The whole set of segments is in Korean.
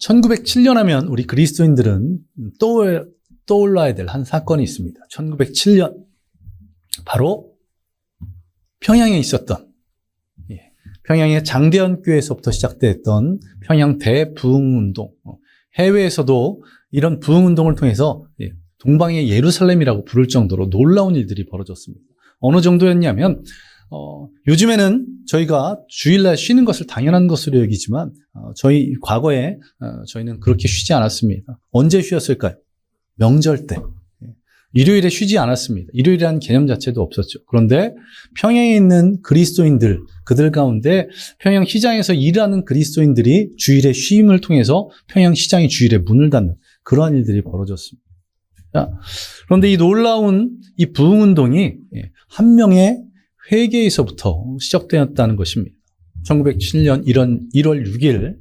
1907년 하면 우리 그리스도인들은 떠올라야 될 한 사건이 있습니다. 1907년 바로 평양에 있었던 평양의 장대현 교회에서부터 시작됐던 평양 대부흥운동, 해외에서도 이런 부흥운동을 통해서 동방의 예루살렘이라고 부를 정도로 놀라운 일들이 벌어졌습니다. 어느 정도였냐면 요즘에는 저희가 주일날 쉬는 것을 당연한 것으로 여기지만 저희 과거에 저희는 그렇게 쉬지 않았습니다. 언제 쉬었을까요? 명절 때. 일요일에 쉬지 않았습니다. 일요일이라는 개념 자체도 없었죠. 그런데 평양에 있는 그리스도인들, 그들 가운데 평양 시장에서 일하는 그리스도인들이 주일에 쉼을 통해서 평양 시장이 주일에 문을 닫는 그러한 일들이 벌어졌습니다. 그런데 이 놀라운 이 부흥운동이 한 명의 회개에서부터 시작되었다는 것입니다. 1907년 1월 6일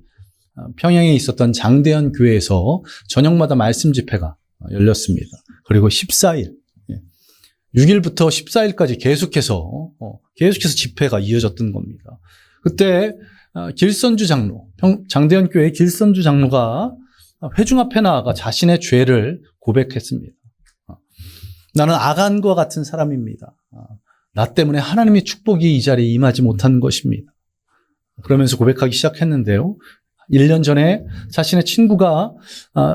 평양에 있었던 장대현 교회에서 저녁마다 말씀 집회가 열렸습니다. 그리고 14일, 6일부터 14일까지 계속해서 집회가 이어졌던 겁니다. 그때 길선주 장로, 장대현 교회 길선주 장로가 회중 앞에 나아가 자신의 죄를 고백했습니다. 나는 아간과 같은 사람입니다. 나 때문에 하나님의 축복이 이 자리에 임하지 못한 것입니다. 그러면서 고백하기 시작했는데요. 1년 전에 자신의 친구가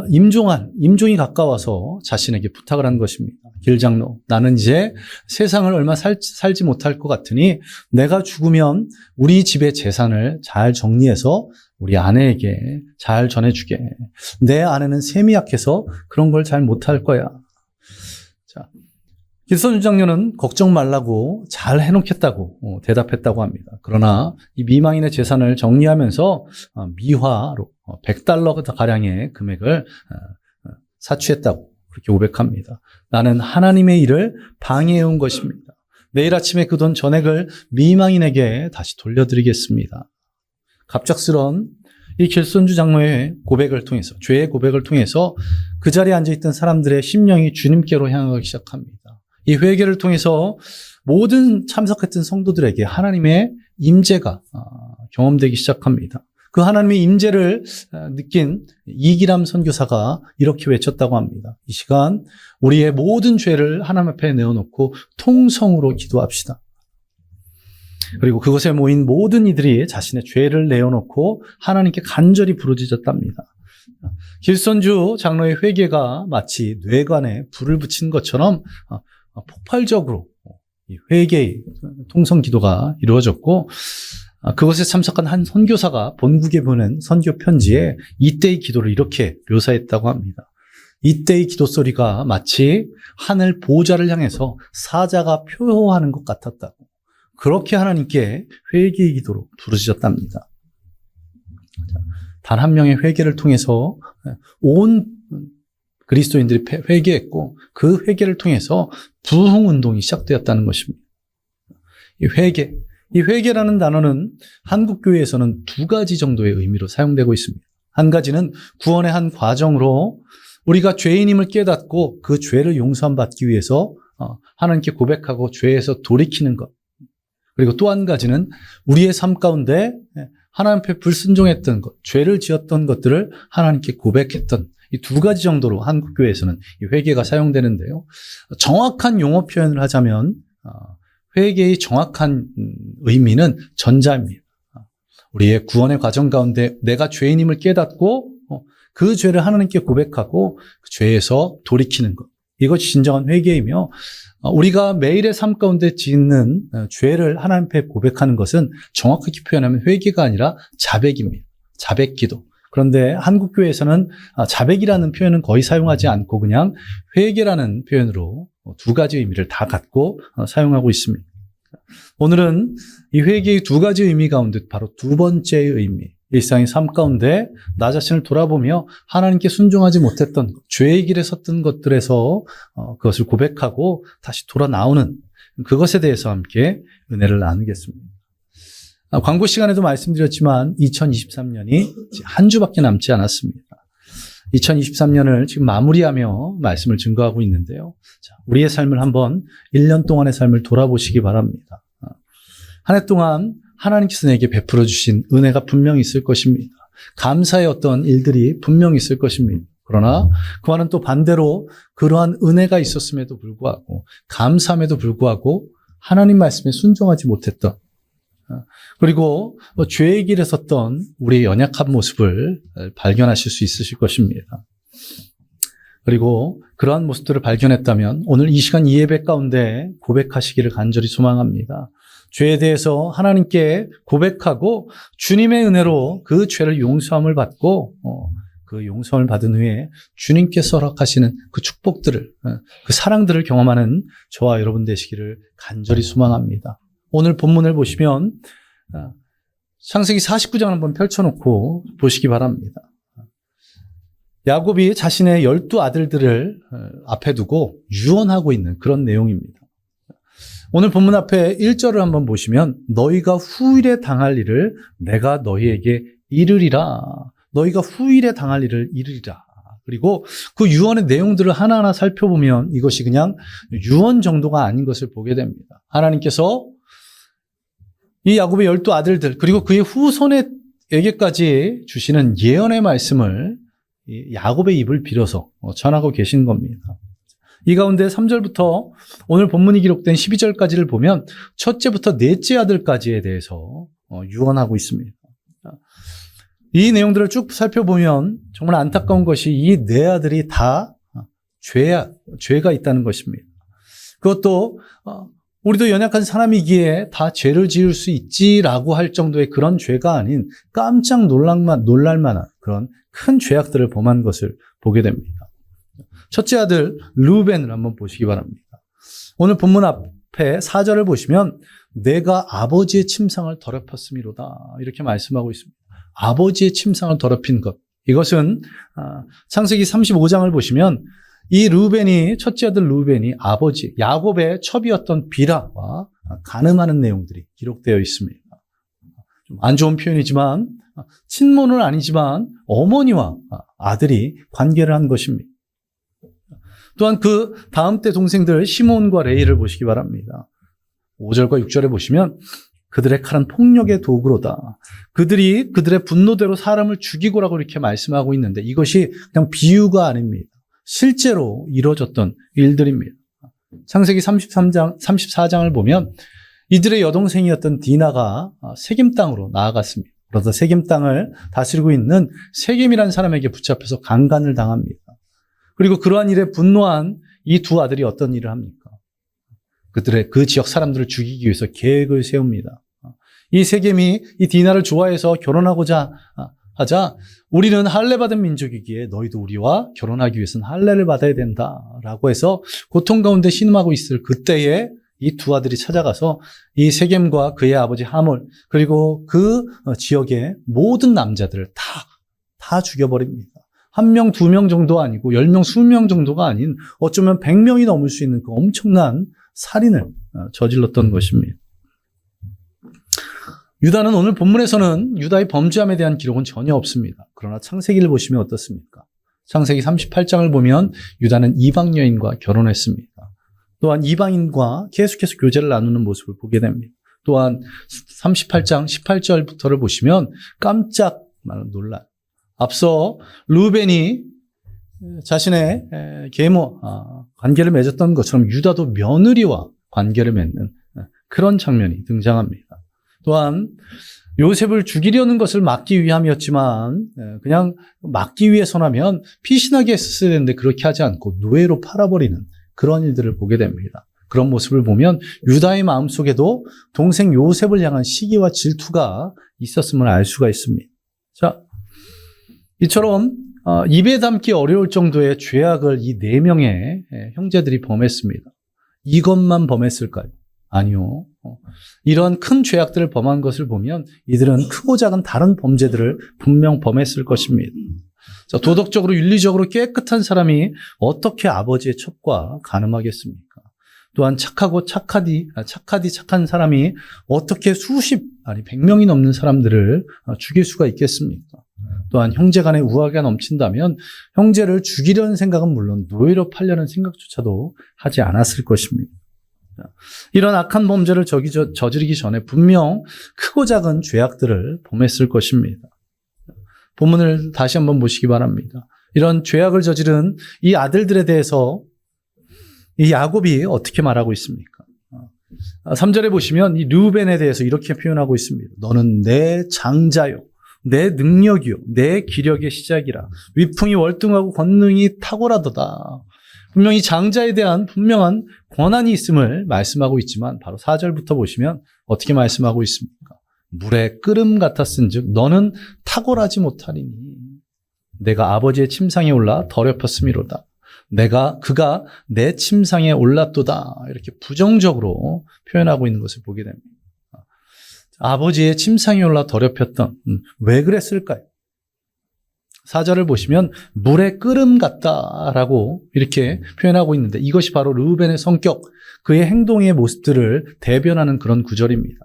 임종이 가까워서 자신에게 부탁을 한 것입니다. 길장로, 나는 이제 세상을 얼마 살지 못할 것 같으니 내가 죽으면 우리 집의 재산을 잘 정리해서 우리 아내에게 잘 전해주게. 내 아내는 셈이 약해서 그런 걸 잘 못할 거야. 자, 길선주 장로는 걱정 말라고 잘 해놓겠다고 대답했다고 합니다. 그러나 이 미망인의 재산을 정리하면서 미화로 $100가량의 금액을 사취했다고 그렇게 고백합니다. 나는 하나님의 일을 방해해온 것입니다. 내일 아침에 그 돈 전액을 미망인에게 다시 돌려드리겠습니다. 갑작스런 이 길선주 장로의 고백을 통해서, 죄의 고백을 통해서 그 자리에 앉아있던 사람들의 심령이 주님께로 향하기 시작합니다. 이 회개를 통해서 모든 참석했던 성도들에게 하나님의 임재가 경험되기 시작합니다. 그 하나님의 임재를 느낀 이기람 선교사가 이렇게 외쳤다고 합니다. 이 시간 우리의 모든 죄를 하나님 앞에 내어놓고 통성으로 기도합시다. 그리고 그곳에 모인 모든 이들이 자신의 죄를 내어놓고 하나님께 간절히 부르짖었답니다. 길선주 장로의 회개가 마치 뇌관에 불을 붙인 것처럼 폭발적으로 이 회개의 통성 기도가 이루어졌고, 그것에 참석한 한 선교사가 본국에 보낸 선교 편지에 이때의 기도를 이렇게 묘사했다고 합니다. 이때의 기도 소리가 마치 하늘 보좌를 향해서 사자가 표효하는 것 같았다고. 그렇게 하나님께 회개의 기도로 부르짖었답니다. 단 한 명의 회개를 통해서 온 그리스도인들이 회개했고, 그 회개를 통해서 부흥운동이 시작되었다는 것입니다. 이 회개라는 단어는 한국교회에서는 두 가지 정도의 의미로 사용되고 있습니다. 한 가지는 구원의 한 과정으로 우리가 죄인임을 깨닫고 그 죄를 용서함 받기 위해서 하나님께 고백하고 죄에서 돌이키는 것. 그리고 또 한 가지는 우리의 삶 가운데 하나님 앞에 불순종했던 것, 죄를 지었던 것들을 하나님께 고백했던 이 두 가지 정도로 한국교회에서는 이 회개가 사용되는데요. 정확한 용어 표현을 하자면 회개의 정확한 의미는 전자입니다. 우리의 구원의 과정 가운데 내가 죄인임을 깨닫고 그 죄를 하나님께 고백하고 그 죄에서 돌이키는 것. 이것이 진정한 회개이며, 우리가 매일의 삶 가운데 짓는 죄를 하나님 앞에 고백하는 것은 정확하게 표현하면 회개가 아니라 자백입니다. 자백기도. 그런데 한국교회에서는 자백이라는 표현은 거의 사용하지 않고 그냥 회개라는 표현으로 두 가지 의미를 다 갖고 사용하고 있습니다. 오늘은 이 회개의 두 가지 의미 가운데 바로 두 번째의 의미, 일상의 삶 가운데 나 자신을 돌아보며 하나님께 순종하지 못했던 죄의 길에 섰던 것들에서 그것을 고백하고 다시 돌아 나오는 그것에 대해서 함께 은혜를 나누겠습니다. 광고 시간에도 말씀드렸지만 2023년이 한 주밖에 남지 않았습니다. 2023년을 지금 마무리하며 말씀을 증거하고 있는데요. 우리의 삶을 한번 1년 동안의 삶을 돌아보시기 바랍니다. 한 해 동안 하나님께서 내게 베풀어 주신 은혜가 분명히 있을 것입니다. 감사의 어떤 일들이 분명히 있을 것입니다. 그러나 그와는 또 반대로 그러한 은혜가 있었음에도 불구하고 감사함에도 불구하고 하나님 말씀에 순종하지 못했던 그리고 죄의 길에 섰던 우리의 연약한 모습을 발견하실 수 있으실 것입니다. 그리고 그러한 모습들을 발견했다면 오늘 이 시간 이 예배 가운데 고백하시기를 간절히 소망합니다. 죄에 대해서 하나님께 고백하고 주님의 은혜로 그 죄를 용서함을 받고 그 용서를 받은 후에 주님께서 허락하시는 그 축복들을 그 사랑들을 경험하는 저와 여러분 되시기를 간절히 소망합니다. 오늘 본문을 보시면 창세기 49장을 한번 펼쳐놓고 보시기 바랍니다. 야곱이 자신의 12아들들을 앞에 두고 유언하고 있는 그런 내용입니다. 오늘 본문 앞에 1절을 한번 보시면 너희가 후일에 당할 일을 내가 너희에게 이르리라. 너희가 후일에 당할 일을 이르리라. 그리고 그 유언의 내용들을 하나하나 살펴보면 이것이 그냥 유언 정도가 아닌 것을 보게 됩니다. 하나님께서 이 야곱의 12아들들 그리고 그의 후손에게까지 주시는 예언의 말씀을 야곱의 입을 빌어서 전하고 계신 겁니다. 이 가운데 3절부터 오늘 본문이 기록된 12절까지를 보면 첫째부터 넷째 아들까지에 대해서 유언하고 있습니다. 이 내용들을 쭉 살펴보면 정말 안타까운 것이 이 네 아들이 다 죄가 있다는 것입니다. 그것도 우리도 연약한 사람이기에 다 죄를 지을 수 있지라고 할 정도의 그런 죄가 아닌 깜짝 놀랄 만한 그런 큰 죄악들을 범한 것을 보게 됩니다. 첫째 아들 르우벤을 한번 보시기 바랍니다. 오늘 본문 앞에 4절을 보시면 내가 아버지의 침상을 더럽혔음이로다 이렇게 말씀하고 있습니다. 아버지의 침상을 더럽힌 것. 이것은 창세기 35장을 보시면 이 르우벤이 첫째 아들 르우벤이 아버지 야곱의 첩이었던 비라와 간음하는 내용들이 기록되어 있습니다. 좀 안 좋은 표현이지만 친모는 아니지만 어머니와 아들이 관계를 한 것입니다. 또한 그 다음 때 동생들 시몬과 레이를 보시기 바랍니다. 5절과 6절에 보시면 그들의 칼은 폭력의 도구로다. 그들이 그들의 분노대로 사람을 죽이고라고 이렇게 말씀하고 있는데 이것이 그냥 비유가 아닙니다. 실제로 이루어졌던 일들입니다. 창세기 34장을 보면 이들의 여동생이었던 디나가 세겜 땅으로 나아갔습니다. 그래서 세겜 땅을 다스리고 있는 세겜이라는 사람에게 붙잡혀서 강간을 당합니다. 그리고 그러한 일에 분노한 이 두 아들이 어떤 일을 합니까? 그들의 그 지역 사람들을 죽이기 위해서 계획을 세웁니다. 이 세겜이 이 디나를 좋아해서 결혼하고자 하자 우리는 할례받은 민족이기에 너희도 우리와 결혼하기 위해서는 할례를 받아야 된다라고 해서 고통 가운데 신음하고 있을 그때에 이 두 아들이 찾아가서 이 세겜과 그의 아버지 하몰 그리고 그 지역의 모든 남자들을 다 죽여버립니다. 1명, 2명 정도 아니고 10명, 20명 정도가 아닌 어쩌면 100명이 넘을 수 있는 그 엄청난 살인을 저질렀던 것입니다. 유다는 오늘 본문에서는 유다의 범죄함에 대한 기록은 전혀 없습니다. 그러나 창세기를 보시면 어떻습니까? 창세기 38장을 보면 유다는 이방 여인과 결혼했습니다. 또한 이방인과 계속해서 교제를 나누는 모습을 보게 됩니다. 또한 38장 18절부터를 보시면 깜짝 놀란 앞서 르우벤이 자신의 계모 관계를 맺었던 것처럼 유다도 며느리와 관계를 맺는 그런 장면이 등장합니다. 또한 요셉을 죽이려는 것을 막기 위함이었지만 그냥 막기 위해서라면 피신하게 했었어야 되는데 그렇게 하지 않고 노예로 팔아버리는 그런 일들을 보게 됩니다. 그런 모습을 보면 유다의 마음속에도 동생 요셉을 향한 시기와 질투가 있었음을 알 수가 있습니다. 자, 이처럼 입에 담기 어려울 정도의 죄악을 이 4명의 형제들이 범했습니다. 이것만 범했을까요? 아니요. 이런 큰 죄악들을 범한 것을 보면 이들은 크고 작은 다른 범죄들을 분명 범했을 것입니다. 자, 도덕적으로 윤리적으로 깨끗한 사람이 어떻게 아버지의 첩과 간음하겠습니까? 또한 착한 사람이 어떻게 100명이 넘는 사람들을 죽일 수가 있겠습니까? 또한 형제 간에 우애가 넘친다면 형제를 죽이려는 생각은 물론 노예로 팔려는 생각조차도 하지 않았을 것입니다. 이런 악한 범죄를 저지르기 전에 분명 크고 작은 죄악들을 범했을 것입니다. 본문을 다시 한번 보시기 바랍니다. 이런 죄악을 저지른 이 아들들에 대해서 이 야곱이 어떻게 말하고 있습니까? 3절에 보시면 이 르우벤에 대해서 이렇게 표현하고 있습니다. 너는 내 장자요, 내 능력이요, 내 기력의 시작이라. 위풍이 월등하고 권능이 탁월하도다. 분명히 장자에 대한 분명한 권한이 있음을 말씀하고 있지만 바로 4절부터 보시면 어떻게 말씀하고 있습니까? 물의 끓음 같았은즉 너는 탁월하지 못하리니 내가 아버지의 침상에 올라 더럽혔음이로다. 그가 내 침상에 올랐도다. 이렇게 부정적으로 표현하고 있는 것을 보게 됩니다. 아버지의 침상에 올라 더럽혔던, 왜 그랬을까요? 4절을 보시면 물의 끓음 같다라고 이렇게 표현하고 있는데 이것이 바로 르우벤의 성격, 그의 행동의 모습들을 대변하는 그런 구절입니다.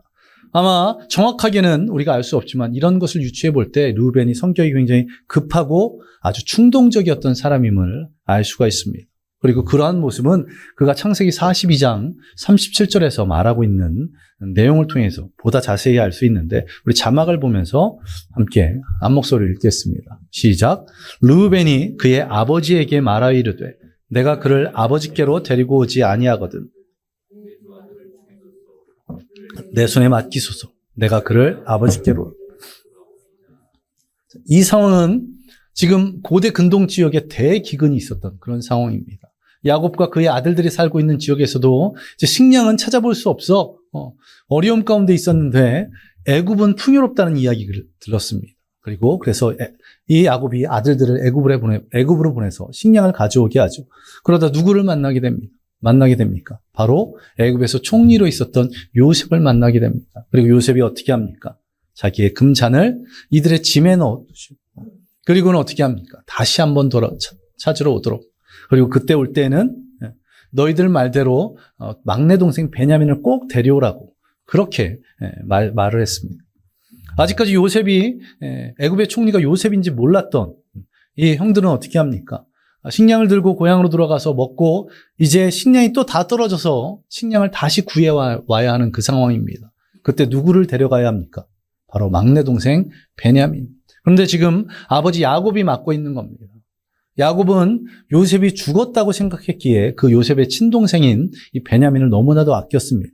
아마 정확하게는 우리가 알 수 없지만 이런 것을 유추해 볼 때 르우벤이 성격이 굉장히 급하고 아주 충동적이었던 사람임을 알 수가 있습니다. 그리고 그러한 모습은 그가 창세기 42장 37절에서 말하고 있는 내용을 통해서 보다 자세히 알 수 있는데 우리 자막을 보면서 함께 암목소리를 읽겠습니다. 시작. 르우벤이 그의 아버지에게 말하여 이르되 내가 그를 아버지께로 데리고 오지 아니하거든 내 손에 맡기소서. 내가 그를 아버지께로. 이 상황은 지금 고대 근동 지역에 대기근이 있었던 그런 상황입니다. 야곱과 그의 아들들이 살고 있는 지역에서도 이제 식량은 찾아볼 수 없어 어려움 가운데 있었는데 애굽은 풍요롭다는 이야기를 들었습니다. 그래서 이 야곱이 아들들을 애굽으로 보내서 식량을 가져오게 하죠. 그러다 누구를 만나게 됩니까? 바로 애굽에서 총리로 있었던 요셉을 만나게 됩니다. 그리고 요셉이 어떻게 합니까? 자기의 금잔을 이들의 짐에 넣어두시고 그리고는 어떻게 합니까? 다시 한번 찾으러 오도록. 그리고 그때 올 때는 너희들 말대로 막내 동생 베냐민을 꼭 데려오라고 그렇게 말을 했습니다. 아직까지 요셉이 애굽의 총리가 요셉인지 몰랐던 이 형들은 어떻게 합니까? 식량을 들고 고향으로 돌아가서 먹고 이제 식량이 또 다 떨어져서 식량을 다시 구해와야 하는 그 상황입니다. 그때 누구를 데려가야 합니까? 바로 막내 동생 베냐민. 그런데 지금 아버지 야곱이 맡고 있는 겁니다. 야곱은 요셉이 죽었다고 생각했기에 그 요셉의 친동생인 이 베냐민을 너무나도 아꼈습니다.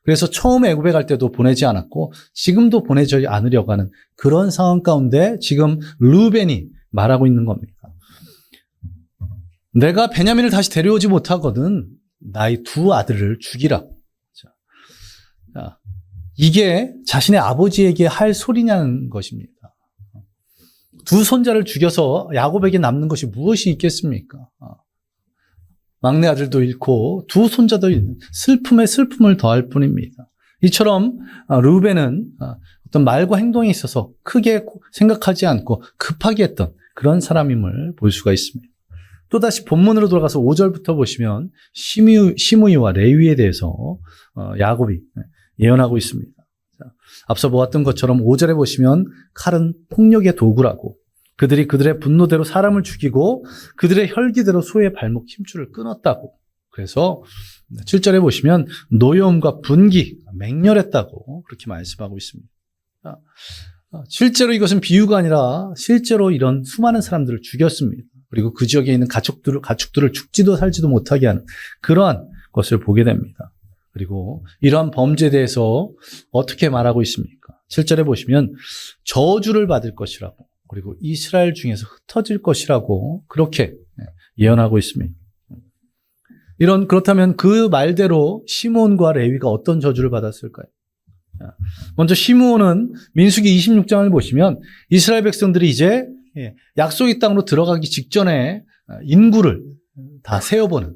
그래서 처음 애굽에 갈 때도 보내지 않았고 지금도 보내지 않으려고 하는 그런 상황 가운데 지금 르우벤이 말하고 있는 겁니다. 내가 베냐민을 다시 데려오지 못하거든 나의 두 아들을 죽이라고. 자, 이게 자신의 아버지에게 할 소리냐는 것입니다. 두 손자를 죽여서 야곱에게 남는 것이 무엇이 있겠습니까? 막내 아들도 잃고 두 손자도 잃는 슬픔에 슬픔을 더할 뿐입니다. 이처럼 르우벤은 어떤 말과 행동에 있어서 크게 생각하지 않고 급하게 했던 그런 사람임을 볼 수가 있습니다. 또다시 본문으로 돌아가서 5절부터 보시면 시므이와 레위에 대해서 야곱이 예언하고 있습니다. 앞서 보았던 것처럼 5절에 보시면 칼은 폭력의 도구라고 그들이 그들의 분노대로 사람을 죽이고 그들의 혈기대로 소의 발목 힘줄을 끊었다고. 그래서 7절에 보시면 노여움과 분기, 맹렬했다고 그렇게 말씀하고 있습니다. 실제로 이것은 비유가 아니라 실제로 이런 수많은 사람들을 죽였습니다. 그리고 그 지역에 있는 가축들을 죽지도 살지도 못하게 하는 그러한 것을 보게 됩니다. 그리고 이러한 범죄에 대해서 어떻게 말하고 있습니까? 7절에 보시면 저주를 받을 것이라고 그리고 이스라엘 중에서 흩어질 것이라고 그렇게 예언하고 있습니다. 그렇다면 그 말대로 시므온과 레위가 어떤 저주를 받았을까요? 먼저 시므온은 민수기 26장을 보시면 이스라엘 백성들이 이제 약속의 땅으로 들어가기 직전에 인구를 다 세어보는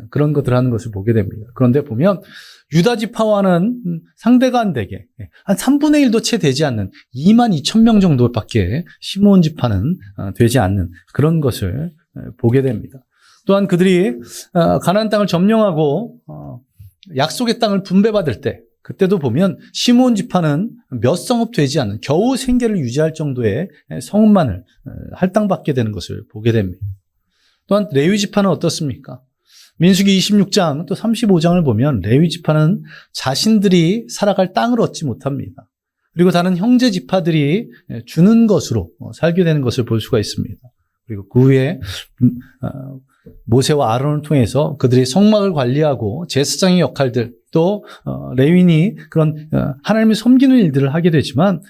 그런 것들을 하는 것을 보게 됩니다. 그런데 보면 유다 지파와는 상대가 안 되게 한 3분의 1도 채 되지 않는 22,000명 정도밖에 시므온 지파는 되지 않는 그런 것을 보게 됩니다. 또한 그들이 가나안 땅을 점령하고 약속의 땅을 분배받을 때 그때도 보면 시므온 지파는 몇 성읍 되지 않는 겨우 생계를 유지할 정도의 성읍만을 할당받게 되는 것을 보게 됩니다. 또한 레위 지파는 어떻습니까? 민수기 26장 또 35장을 보면 레위 지파는 자신들이 살아갈 땅을 얻지 못합니다. 그리고 다른 형제 지파들이 주는 것으로 살게 되는 것을 볼 수가 있습니다. 그리고 그 후에 모세와 아론을 통해서 그들이 성막을 관리하고 제사장의 역할들, 또 레위인이 그런 하나님을 섬기는 일들을 하게 되지만,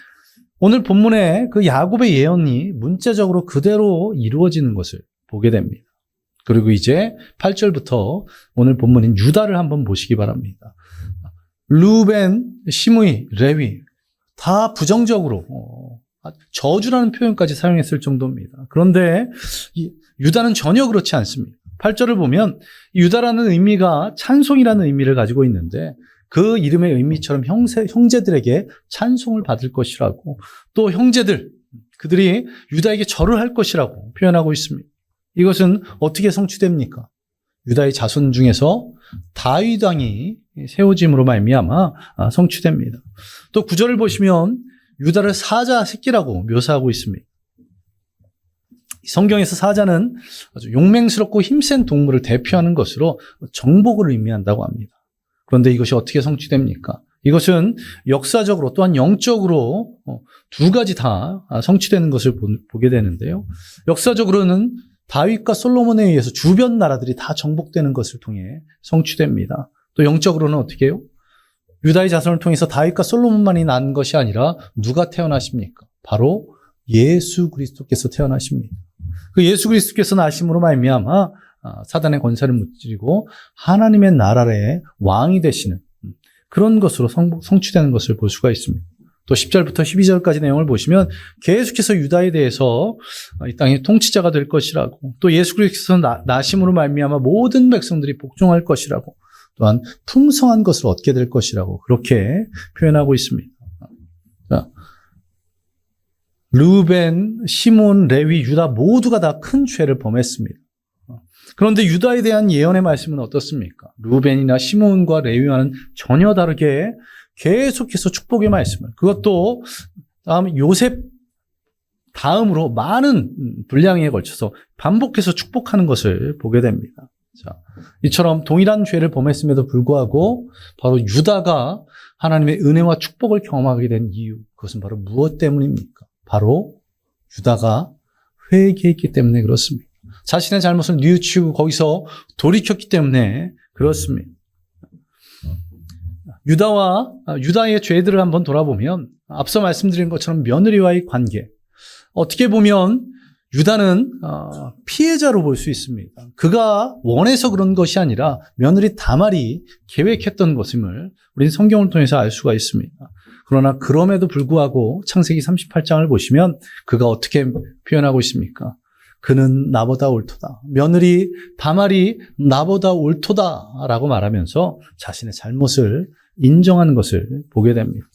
오늘 본문에 그 야곱의 예언이 문자적으로 그대로 이루어지는 것을 보게 됩니다. 그리고 이제 8절부터 오늘 본문인 유다를 한번 보시기 바랍니다. 루벤, 시므이, 레위 다 부정적으로 저주라는 표현까지 사용했을 정도입니다. 그런데 유다는 전혀 그렇지 않습니다. 8절을 보면 유다라는 의미가 찬송이라는 의미를 가지고 있는데, 그 이름의 의미처럼 형제들에게 찬송을 받을 것이라고, 또 형제들, 그들이 유다에게 절을 할 것이라고 표현하고 있습니다. 이것은 어떻게 성취됩니까? 유다의 자손 중에서 다윗 왕이 세워짐으로 말미암아 성취됩니다. 또 9절을 보시면 유다를 사자 새끼라고 묘사하고 있습니다. 성경에서 사자는 아주 용맹스럽고 힘센 동물을 대표하는 것으로 정복을 의미한다고 합니다. 그런데 이것이 어떻게 성취됩니까? 이것은 역사적으로 또한 영적으로 두 가지 다 성취되는 것을 보게 되는데요. 역사적으로는 다윗과 솔로몬에 의해서 주변 나라들이 다 정복되는 것을 통해 성취됩니다. 또 영적으로는 어떻게 해요? 유다의 자손을 통해서 다윗과 솔로몬만이 난 것이 아니라 누가 태어나십니까? 바로 예수 그리스도께서 태어나십니다. 그 예수 그리스도께서 나심으로 말미암아 사단의 권세를 무찌르고 하나님의 나라의 왕이 되시는 그런 것으로 성취되는 것을 볼 수가 있습니다. 또 10절부터 12절까지 내용을 보시면 계속해서 유다에 대해서 이 땅의 통치자가 될 것이라고, 또 예수 그리스도께서 나심으로 말미암아 모든 백성들이 복종할 것이라고, 또한 풍성한 것을 얻게 될 것이라고 그렇게 표현하고 있습니다. 자, 르우벤, 시몬, 레위, 유다 모두가 다 큰 죄를 범했습니다. 그런데 유다에 대한 예언의 말씀은 어떻습니까? 르우벤이나 시몬과 레위와는 전혀 다르게 계속해서 축복의 말씀을, 그것도 다음 요셉 다음으로 많은 분량에 걸쳐서 반복해서 축복하는 것을 보게 됩니다. 자, 이처럼 동일한 죄를 범했음에도 불구하고 바로 유다가 하나님의 은혜와 축복을 경험하게 된 이유, 그것은 바로 무엇 때문입니까? 바로 유다가 회개했기 때문에 그렇습니다. 자신의 잘못을 뉘우치고 거기서 돌이켰기 때문에 그렇습니다. 유다의 죄들을 한번 돌아보면 앞서 말씀드린 것처럼 며느리와의 관계, 어떻게 보면 유다는 피해자로 볼 수 있습니다. 그가 원해서 그런 것이 아니라 며느리 다말이 계획했던 것임을 우리는 성경을 통해서 알 수가 있습니다. 그러나 그럼에도 불구하고 창세기 38장을 보시면 그가 어떻게 표현하고 있습니까? 그는 나보다 옳도다. 며느리 다말이 나보다 옳도다라고 말하면서 자신의 잘못을 인정하는 것을 보게 됩니다.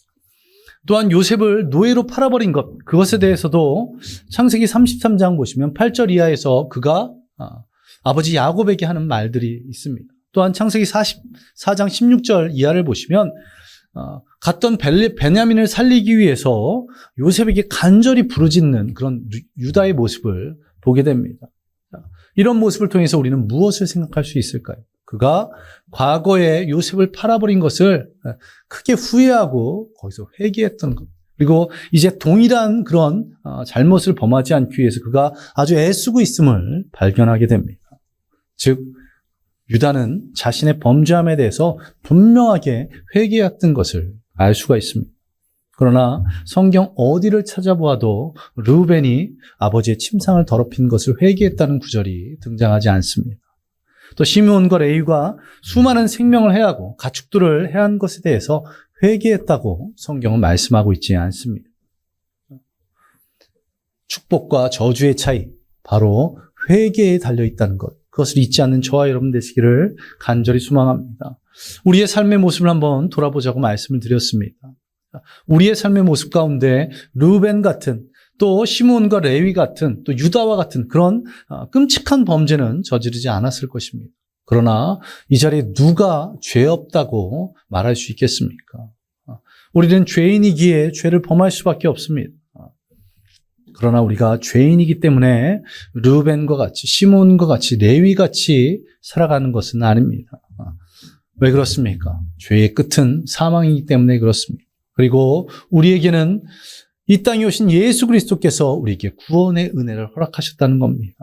또한 요셉을 노예로 팔아버린 것, 그것에 대해서도 창세기 33장 보시면 8절 이하에서 그가 아버지 야곱에게 하는 말들이 있습니다. 또한 창세기 44장 16절 이하를 보시면 갔던 베냐민을 살리기 위해서 요셉에게 간절히 부르짖는 그런 유다의 모습을 보게 됩니다. 이런 모습을 통해서 우리는 무엇을 생각할 수 있을까요? 그가 과거에 요셉을 팔아버린 것을 크게 후회하고 거기서 회개했던 것, 그리고 이제 동일한 그런 잘못을 범하지 않기 위해서 그가 아주 애쓰고 있음을 발견하게 됩니다. 즉 유다는 자신의 범죄함에 대해서 분명하게 회개했던 것을 알 수가 있습니다. 그러나 성경 어디를 찾아보아도 르우벤이 아버지의 침상을 더럽힌 것을 회개했다는 구절이 등장하지 않습니다. 또 시므온과 레위가 수많은 생명을 해하고 가축들을 해한 것에 대해서 회개했다고 성경은 말씀하고 있지 않습니다. 축복과 저주의 차이, 바로 회개에 달려있다는 것, 그것을 잊지 않는 저와 여러분 되시기를 간절히 소망합니다. 우리의 삶의 모습을 한번 돌아보자고 말씀을 드렸습니다. 우리의 삶의 모습 가운데 르우벤 같은, 또 시므온과 레위 같은, 또 유다와 같은 그런 끔찍한 범죄는 저지르지 않았을 것입니다. 그러나 이 자리에 누가 죄 없다고 말할 수 있겠습니까? 우리는 죄인이기에 죄를 범할 수밖에 없습니다. 그러나 우리가 죄인이기 때문에 르우벤과 같이, 시므온과 같이, 레위같이 살아가는 것은 아닙니다. 왜 그렇습니까? 죄의 끝은 사망이기 때문에 그렇습니다. 그리고 우리에게는 이 땅에 오신 예수 그리스도께서 우리에게 구원의 은혜를 허락하셨다는 겁니다.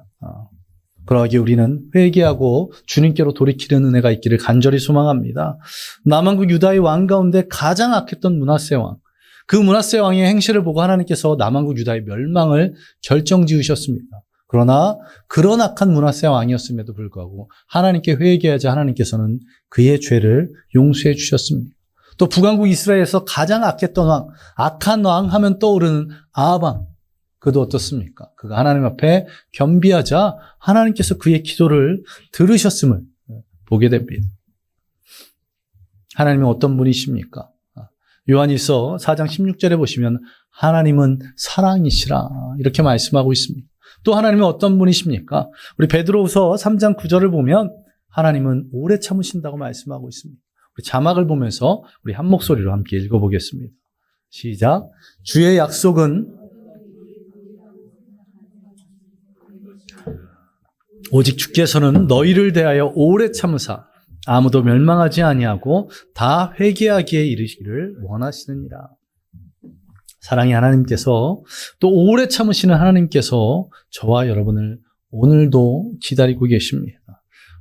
그러하기에 우리는 회개하고 주님께로 돌이키는 은혜가 있기를 간절히 소망합니다. 남한국 유다의 왕 가운데 가장 악했던 므낫세 왕, 그 므낫세 왕의 행실을 보고 하나님께서 남한국 유다의 멸망을 결정지으셨습니다. 그러나 그런 악한 므낫세 왕이었음에도 불구하고 하나님께 회개하자 하나님께서는 그의 죄를 용서해 주셨습니다. 또 북왕국 이스라엘에서 가장 악했던 왕, 악한 왕 하면 떠오르는 아합 왕, 그도 어떻습니까? 그가 하나님 앞에 겸비하자 하나님께서 그의 기도를 들으셨음을 보게 됩니다. 하나님은 어떤 분이십니까? 요한일서 4장 16절에 보시면 하나님은 사랑이시라 이렇게 말씀하고 있습니다. 또 하나님은 어떤 분이십니까? 우리 베드로후서 3장 9절을 보면 하나님은 오래 참으신다고 말씀하고 있습니다. 우리 자막을 보면서 우리 한 목소리로 함께 읽어보겠습니다. 시작. 주의 약속은 오직 주께서는 너희를 대하여 오래 참으사 아무도 멸망하지 아니하고 다 회개하기에 이르시기를 원하시느니라. 사랑의 하나님께서 또 오래 참으시는 하나님께서 저와 여러분을 오늘도 기다리고 계십니다.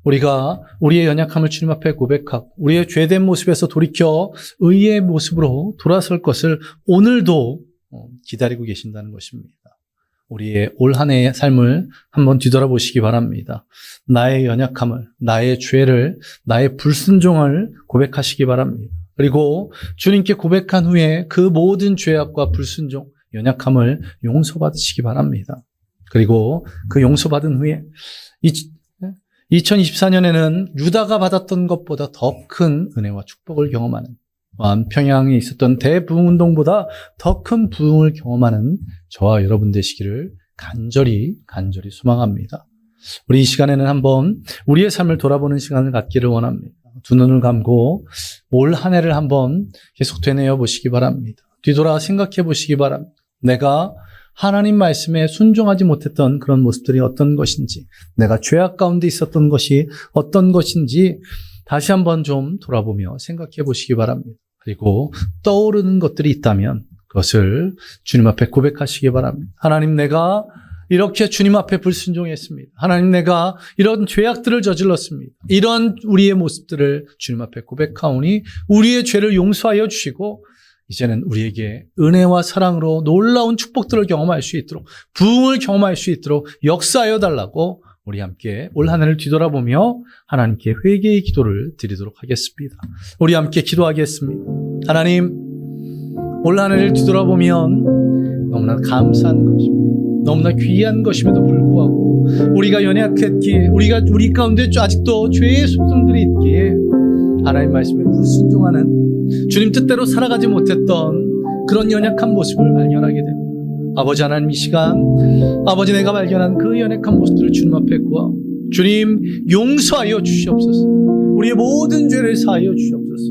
우리가 우리의 연약함을 주님 앞에 고백하고 우리의 죄된 모습에서 돌이켜 의의 모습으로 돌아설 것을 오늘도 기다리고 계신다는 것입니다. 우리의 올 한 해의 삶을 한번 뒤돌아보시기 바랍니다. 나의 연약함을, 나의 죄를, 나의 불순종을 고백하시기 바랍니다. 그리고 주님께 고백한 후에 그 모든 죄악과 불순종, 연약함을 용서받으시기 바랍니다. 그리고 그 용서받은 후에 2024년에는 유다가 받았던 것보다 더 큰 은혜와 축복을 경험하는, 평양에 있었던 대부흥운동보다 더 큰 부흥을 경험하는 저와 여러분 되시기를 간절히 소망합니다. 우리 이 시간에는 한번 우리의 삶을 돌아보는 시간을 갖기를 원합니다. 두 눈을 감고 올 한 해를 한번 계속 되뇌어 보시기 바랍니다. 뒤돌아 생각해 보시기 바랍니다. 내가 하나님 말씀에 순종하지 못했던 그런 모습들이 어떤 것인지, 내가 죄악 가운데 있었던 것이 어떤 것인지 다시 한번 좀 돌아보며 생각해 보시기 바랍니다. 그리고 떠오르는 것들이 있다면 그것을 주님 앞에 고백하시기 바랍니다. 하나님, 내가 이렇게 주님 앞에 불순종했습니다. 하나님, 내가 이런 죄악들을 저질렀습니다. 이런 우리의 모습들을 주님 앞에 고백하오니 우리의 죄를 용서하여 주시고 이제는 우리에게 은혜와 사랑으로 놀라운 축복들을 경험할 수 있도록, 부흥을 경험할 수 있도록 역사하여 달라고 우리 함께 올 한 해를 뒤돌아보며 하나님께 회개의 기도를 드리도록 하겠습니다. 우리 함께 기도하겠습니다. 하나님, 올 한 해를 뒤돌아보면 너무나 감사한 것입니다. 너무나 귀한 것임에도 불구하고 우리가 연약했기에, 우리 가운데 아직도 죄의 속성들이 있기에 하나님 말씀에 불순종하는, 주님 뜻대로 살아가지 못했던 그런 연약한 모습을 발견하게 됩니다. 아버지 하나님, 이 시간 아버지, 내가 발견한 그 연약한 모습들을 주님 앞에 구하오. 주님, 용서하여 주시옵소서. 우리의 모든 죄를 사하여 주시옵소서.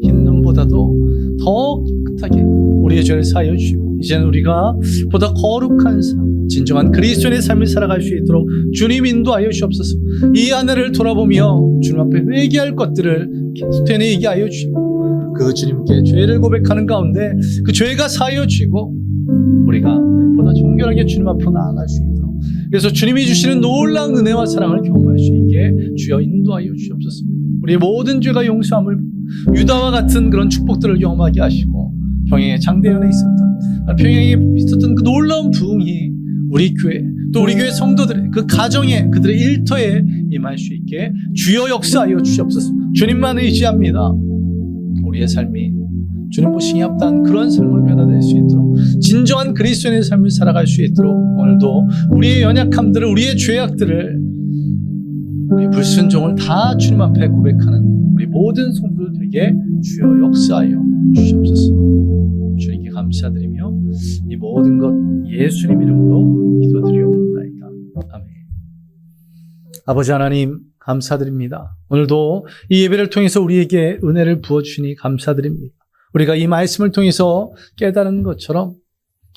흰 눈보다도 더 깨끗하게 우리의 죄를 사하여 주시고 이제는 우리가 보다 거룩한 삶, 진정한 그리스도인의 삶을 살아갈 수 있도록 주님 인도하여 주시옵소서. 이 한 해를 돌아보며 주님 앞에 회개할 것들을 계속 되뇌이게 하여 주시고 그 주님께 죄를 고백하는 가운데 그 죄가 사하여 주시고 우리가 보다 정결하게 주님 앞으로 나아갈 수 있도록, 그래서 주님이 주시는 놀라운 은혜와 사랑을 경험할 수 있게 주여 인도하여 주시옵소서. 우리의 모든 죄가 용서함을, 유다와 같은 그런 축복들을 경험하게 하시고 평양의 장대연에 있었던 그 놀라운 부흥이 우리 교회, 또 우리 교회 성도들의 그 가정에, 그들의 일터에 임할 수 있게 주여 역사하여 주시옵소서. 주님만 의지합니다. 우리의 삶이 주님 보시기에 합당한 그런 삶으로 변화될 수 있도록, 진정한 그리스도인의 삶을 살아갈 수 있도록 오늘도 우리의 연약함들을, 우리의 죄악들을, 우리 불순종을 다 주님 앞에 고백하는 우리 모든 성도들 되게 주여 역사하여 주시옵소서. 주님께 감사드리며 이 모든 것 예수님 이름으로 기도드리옵나이다. 아멘. 아버지 하나님, 감사드립니다. 오늘도 이 예배를 통해서 우리에게 은혜를 부어주시니 감사드립니다. 우리가 이 말씀을 통해서 깨달은 것처럼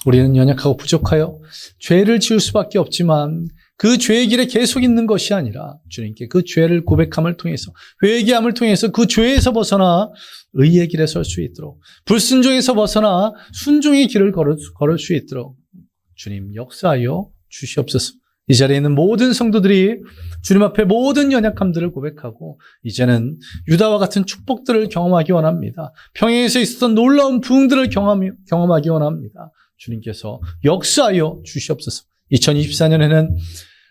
우리는 연약하고 부족하여 죄를 지을 수밖에 없지만 그 죄의 길에 계속 있는 것이 아니라 주님께 그 죄를 고백함을 통해서, 회개함을 통해서 그 죄에서 벗어나 의의 길에 설 수 있도록, 불순종에서 벗어나 순종의 길을 걸을 수 있도록 주님 역사하여 주시옵소서. 이 자리에 있는 모든 성도들이 주님 앞에 모든 연약함들을 고백하고 이제는 유다와 같은 축복들을 경험하기 원합니다. 평양에서 있었던 놀라운 부흥들을 경험하기 원합니다. 주님께서 역사하여 주시옵소서. 2024년에는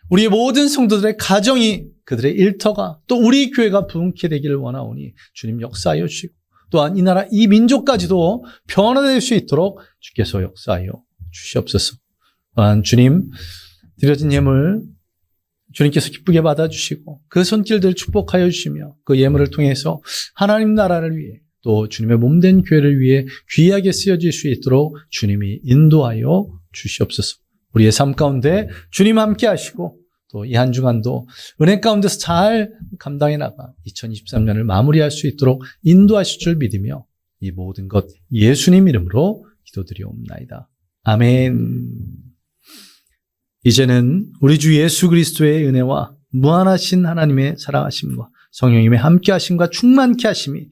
우리의 모든 성도들의 가정이, 그들의 일터가, 또 우리 교회가 부흥케 되기를 원하오니 주님 역사하여 주시고, 또한 이 나라, 이 민족까지도 변화될 수 있도록 주께서 역사하여 주시옵소서. 또한 주님 드려진 예물 주님께서 기쁘게 받아주시고 그 손길들 축복하여 주시며 그 예물을 통해서 하나님 나라를 위해, 또 주님의 몸된 교회를 위해 귀하게 쓰여질 수 있도록 주님이 인도하여 주시옵소서. 우리의 삶 가운데 주님 함께 하시고 또 이 한 주간도 은혜 가운데서 잘 감당해 나가 2023년을 마무리할 수 있도록 인도하실 줄 믿으며 이 모든 것 예수님 이름으로 기도드리옵나이다. 아멘. 이제는 우리 주 예수 그리스도의 은혜와 무한하신 하나님의 사랑하심과 성령님의 함께하심과 충만케 하심이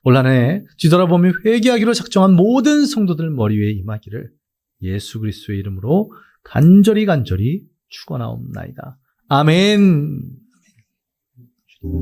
올 한 해 뒤돌아보며 회개하기로 작정한 모든 성도들 머리 위에 임하기를 예수 그리스도의 이름으로 간절히 축원하옵나이다. 아멘. 주님,